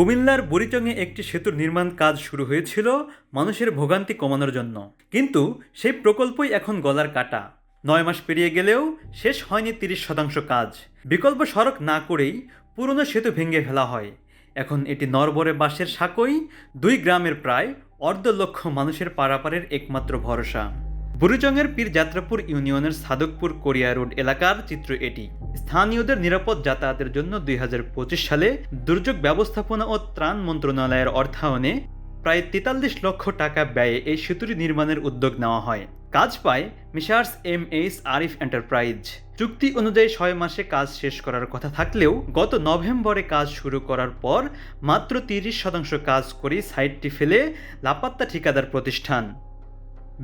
কুমিল্লার বুড়িচংয়ে একটি সেতুর নির্মাণ কাজ শুরু হয়েছিল মানুষের ভোগান্তি কমানোর জন্য, কিন্তু সেই প্রকল্পই এখন গলার কাটা। 9 মাস পেরিয়ে গেলেও শেষ হয়নি 30% কাজ। বিকল্প সড়ক না করেই পুরনো সেতু ভেঙে ফেলা হয়। এখন এটি নরবরে বাঁশের সাঁকোই 2 গ্রামের প্রায় 1.5 লক্ষ মানুষের পারাপারের একমাত্র ভরসা। বুড়িচংয়ের পীরযাত্রাপুর ইউনিয়নের সাদকপুর কোরিয়া রোড এলাকার চিত্র এটি। স্থানীয়দের নিরাপদ যাতায়াতের জন্য 2025 সালে দুর্যোগ ব্যবস্থাপনা ও ত্রাণ মন্ত্রণালয়ের অর্থায়নে প্রায় 43 লক্ষ টাকা ব্যয়ে এই সেতুটি নির্মাণের উদ্যোগ নেওয়া হয়। কাজ পায় মিশার্স এম.এইচ. আরিফ এন্টারপ্রাইজ। চুক্তি অনুযায়ী 6 মাসে কাজ শেষ করার কথা থাকলেও গত নভেম্বরে কাজ শুরু করার পর মাত্র 30% কাজ করেই সাইটটি ফেলে লাপাত্তা ঠিকাদার প্রতিষ্ঠান।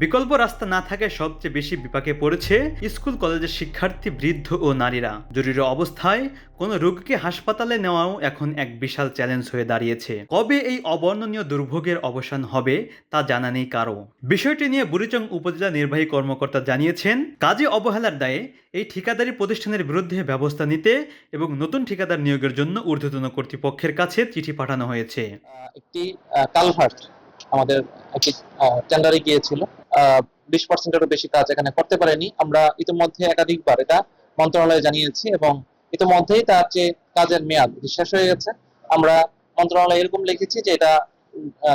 বিকল্প রাস্তা না থাকায় সবচেয়ে বেশি বিপাকে পড়েছে স্কুল কলেজের শিক্ষার্থী, বৃদ্ধ ও নারীরা। জরুরি অবস্থায় কোনো রোগীকে হাসপাতালে নেওয়াও এখন এক বিশাল চ্যালেঞ্জ হয়ে দাঁড়িয়েছে। কবে এই অবর্ণনীয় দুর্ভোগের অবসান হবে তা জানা নেই কারো। বিষয়টি নিয়ে বুড়িচং উপজেলা নির্বাহী কর্মকর্তা জানিয়েছেন, কাজে অবহেলার দায়ে এই ঠিকাদারি প্রতিষ্ঠানের বিরুদ্ধে ব্যবস্থা নিতে এবং নতুন ঠিকাদার নিয়োগের জন্য ঊর্ধ্বতন কর্তৃপক্ষের কাছে চিঠি পাঠানো হয়েছে। একটি কালভার্ট আমাদের একটি টেন্ডারে গিয়েছিল। 20%-এরও বেশি কাজ এখানে করতে পারেনি। আমরা ইতিমধ্যে একাধিকবার এটা মন্ত্রণালয়ে জানিয়েছি এবং ইতিমধ্যেই তার যে কাজের মেয়াদ শেষ হয়ে গেছে। আমরা মন্ত্রণালয়ে এরকম লিখেছি যে এটা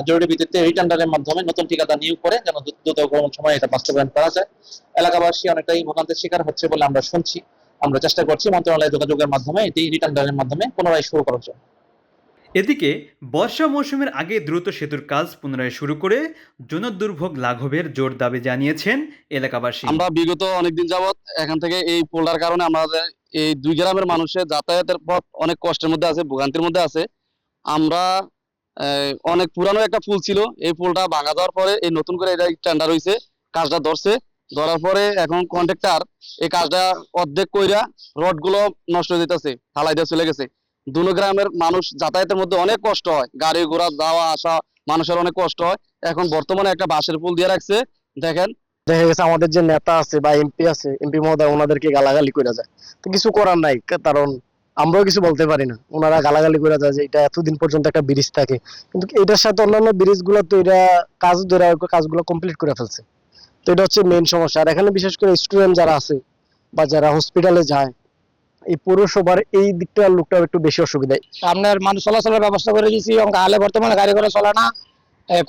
জরুরি ভিত্তিতে রিটেন্ডারের মাধ্যমে নতুন ঠিকাদার নিয়োগ করে যেন দ্রুততম সময়ে এটা বাস্তবায়ন করা যায়। এলাকাবাসী অনেকটাই ভোগান্তির শিকার হচ্ছে বলে আমরা শুনছি। আমরা চেষ্টা করছি মন্ত্রণালয়ে যোগাযোগের মাধ্যমে এটি রিটেন্ডারের মাধ্যমে পুনরায় শুরু করার জন্য। এদিকে বর্ষা মৌসুমের আগে দ্রুত সেতুর কাজ পুনরায় শুরু করে জনদুর্ভোগ লাঘবের জোর দাবি জানিয়েছেন এলাকাবাসী। আমরা বিগত অনেকদিন যাবৎ এখান থেকে এই পোলটার কারণে আমাদের এই 2 গ্রামের মানুষের যাতায়াতের পথ অনেক কষ্টের মধ্যে আছে, ভোগান্তির মধ্যে আছে। আমরা অনেক পুরানো একটা পুল ছিল, এই পুলটা ভাঙা যাওয়ার পরে এই নতুন করে এটা টেন্ডার হয়েছে, কাজটা ধরার পরে এখন কন্ট্রাক্টর এই কাজটা অর্ধেক কইরা রড গুলো নষ্ট হয়ে যেতেছে, ফালাই দিয়ে চলে গেছে। 2 গ্রামের মানুষ যাতায়াতের মধ্যে অনেক কষ্ট হয়, গাড়ি ঘোড়া যাওয়া আসা মানুষের অনেক কষ্ট হয়। এখন বর্তমানে একটা বাঁশের পুল দিয়ে রাখছে। দেখেন, দেখা গেছে আমাদের যে নেতা আছে বা এমপি আছে, এমপি মহোদয় ওনাদেরকে গালাগালি করে যায়, তো কিছু করার নাই, কারণ আমরাও কিছু বলতে পারি না। ওনারা গালাগালি করে যায় যে এটা এতদিন পর্যন্ত একটা ব্রিজ থাকে, কিন্তু এটার সাথে অন্যান্য ব্রিজ গুলো তো এরা কাজগুলো কমপ্লিট করে ফেলছে। তো এটা হচ্ছে মেইন সমস্যা। আর এখানে বিশেষ করে স্টুডেন্ট যারা আছে বা যারা হসপিটালে যায়, এই পৌরসভার এই দিকটা লোকটা একটু বেশি অসুবিধা। আপনার মানুষ চলাচলের ব্যবস্থা করে দিয়েছি এবং গালে বর্তমানে গাড়ি ঘোড়া চলে না।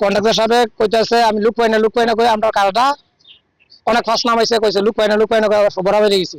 কন্ট্রাক্টর সাহেব কইতেছে আমি লুক পাই না করে আমরা কাজটা অনেক ফাঁস নামাইছে, কইছে লুক পাই না করে বরাবর হয়ে গেছি।